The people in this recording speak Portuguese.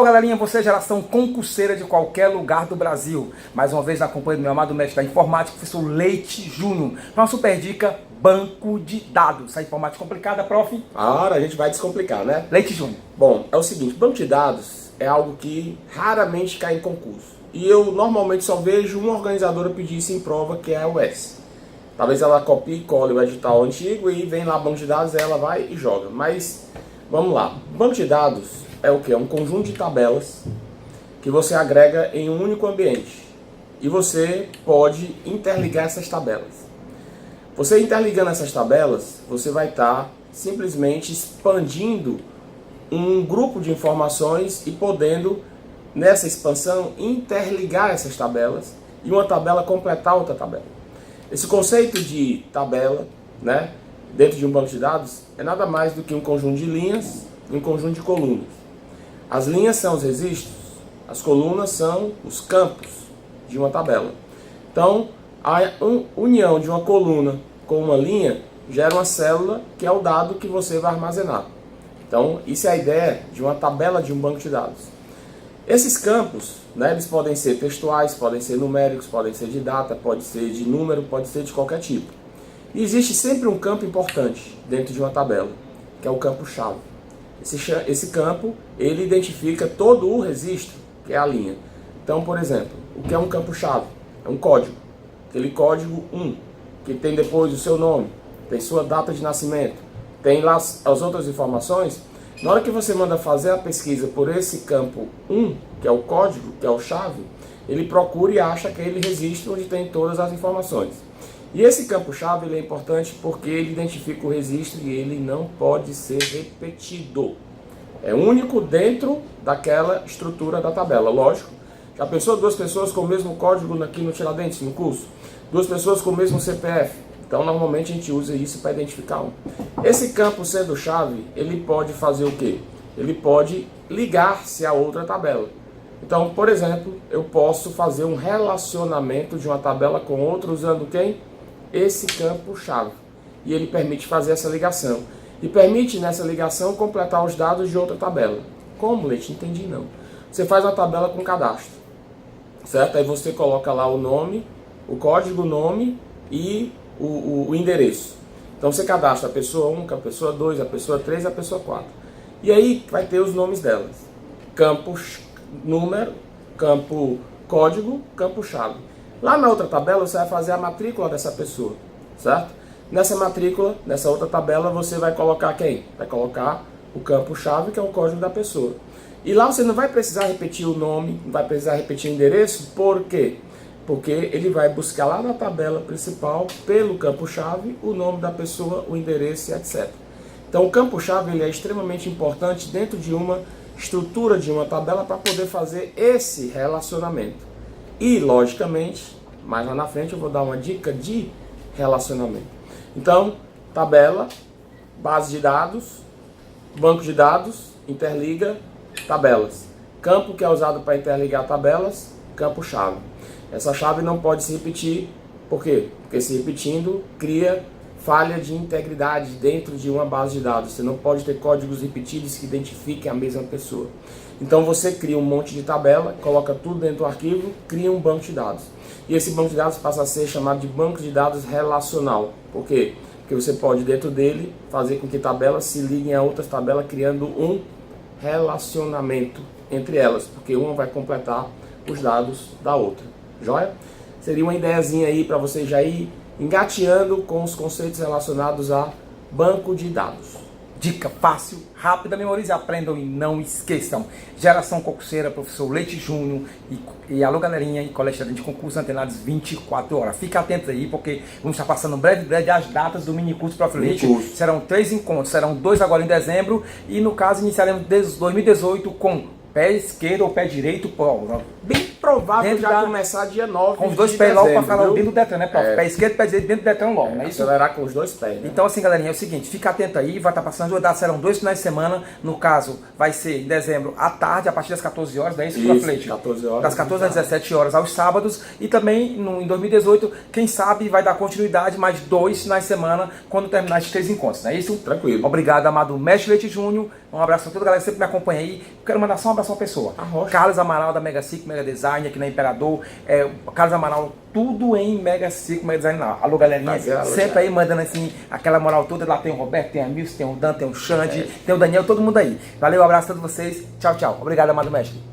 Olá galerinha, você é a geração concurseira de qualquer lugar do Brasil. Mais uma vez na companhia do meu amado mestre da informática, professor Leite Júnior, para uma super dica, banco de dados. Essa informática complicada, prof? A gente vai descomplicar, né? Leite Júnior. Bom, é o seguinte, banco de dados é algo que raramente cai em concurso. E eu normalmente só vejo uma organizadora pedir isso em prova, que é a UES. Talvez ela copie e cole o edital antigo e vem lá banco de dados, ela vai e joga. Mas, vamos lá. Banco de dados é o que? É um conjunto de tabelas que você agrega em um único ambiente. E você pode interligar essas tabelas. Você interligando essas tabelas, você vai estar simplesmente expandindo um grupo de informações e podendo, nessa expansão, interligar essas tabelas e uma tabela completar outra tabela. Esse conceito de tabela, né, dentro de um banco de dados, é nada mais do que um conjunto de linhas e um conjunto de colunas. As linhas são os registros, as colunas são os campos de uma tabela. Então, a união de uma coluna com uma linha gera uma célula que é o dado que você vai armazenar. Então, isso é a ideia de uma tabela de um banco de dados. Esses campos, né, eles podem ser textuais, podem ser numéricos, podem ser de data, pode ser de número, pode ser de qualquer tipo. E existe sempre um campo importante dentro de uma tabela, que é o campo-chave. Esse campo, ele identifica todo o registro, que é a linha. Então, por exemplo, o que é um campo-chave? É um código. Aquele código 1, que tem depois o seu nome, tem sua data de nascimento, tem lá as outras informações. Na hora que você manda fazer a pesquisa por esse campo 1, que é o código, que é o chave, ele procura e acha aquele registro onde tem todas as informações. E esse campo-chave ele é importante porque ele identifica o registro e ele não pode ser repetido. É único dentro daquela estrutura da tabela. Lógico, já pensou duas pessoas com o mesmo código aqui no Tiradentes, no curso? Duas pessoas com o mesmo CPF. Então, normalmente a gente usa isso para identificar um. Esse campo sendo chave, ele pode fazer o quê? Ele pode ligar-se a outra tabela. Então, por exemplo, eu posso fazer um relacionamento de uma tabela com outra usando quem? Esse campo-chave. E ele permite fazer essa ligação. E permite, nessa ligação, completar os dados de outra tabela. Como, Leite? Entendi, não. Você faz uma tabela com cadastro, certo? Aí você coloca lá o nome, o código, nome e o endereço. Então você cadastra a pessoa 1, a pessoa 2, a pessoa 3 e a pessoa 4. E aí vai ter os nomes delas. Campo número, campo código, campo chave. Lá na outra tabela você vai fazer a matrícula dessa pessoa, certo? Nessa matrícula, nessa outra tabela, você vai colocar quem? Vai colocar o campo chave, que é o código da pessoa. E lá você não vai precisar repetir o nome, não vai precisar repetir o endereço, por quê? Porque ele vai buscar lá na tabela principal, pelo campo-chave, o nome da pessoa, o endereço, etc. Então o campo-chave ele é extremamente importante dentro de uma estrutura de uma tabela para poder fazer esse relacionamento. E, logicamente, mais lá na frente eu vou dar uma dica de relacionamento. Então, tabela, base de dados, banco de dados, interliga tabelas. Campo que é usado para interligar tabelas, campo-chave. Essa chave não pode se repetir, por quê? Porque se repetindo, cria falha de integridade dentro de uma base de dados. Você não pode ter códigos repetidos que identifiquem a mesma pessoa. Então você cria um monte de tabela, coloca tudo dentro do arquivo, cria um banco de dados. E esse banco de dados passa a ser chamado de banco de dados relacional. Por quê? Porque você pode, dentro dele, fazer com que tabelas se liguem a outras tabelas, criando um relacionamento entre elas, porque uma vai completar os dados da outra. Joia? Seria uma ideiazinha aí para você já ir engateando com os conceitos relacionados a banco de dados. Dica fácil, rápida, memorize, aprendam e não esqueçam. Geração concurseira, professor Leite Júnior e alô galerinha e colégio de concurso antenados 24 horas. Fica atento aí porque vamos estar passando breve as datas do mini curso Prof. Leite. Serão 3 encontros, serão 2 agora em dezembro e no caso iniciaremos 2018 com pé esquerdo ou pé direito, bem provável já começar dia 9 com os dois pés logo para falar dentro do Detran, né, prof? Pé esquerdo e pé direito dentro do Detran logo, não é isso? Acelerar com os dois pés, né? Então assim, galerinha, é o seguinte, fica atento aí, vai estar passando as datas, serão 2 finais de semana, no caso, vai ser em dezembro à tarde, a partir das 14 horas, não é isso, Prof. Leite? 14 horas. Das 14 às 17 horas aos sábados, e também em 2018, quem sabe vai dar continuidade mais 2 finais de semana, quando terminar esses 3 encontros, não é isso? Tranquilo. Obrigado, amado mestre Leite Júnior. Um abraço a toda a galera que sempre me acompanha aí. Quero mandar só um abraço a uma pessoa. Carlos Amaral da Mega Ciclo, Mega Design, aqui na Imperador. Carlos Amaral, tudo em Mega Ciclo, Mega Design lá. Alô, galerinha, sempre aí mandando assim, aquela moral toda. Lá tem o Roberto, tem a Milce, tem o Dan, tem o Xande, tem o Daniel, todo mundo aí. Valeu, um abraço a todos vocês. Tchau, tchau. Obrigado, amado mestre.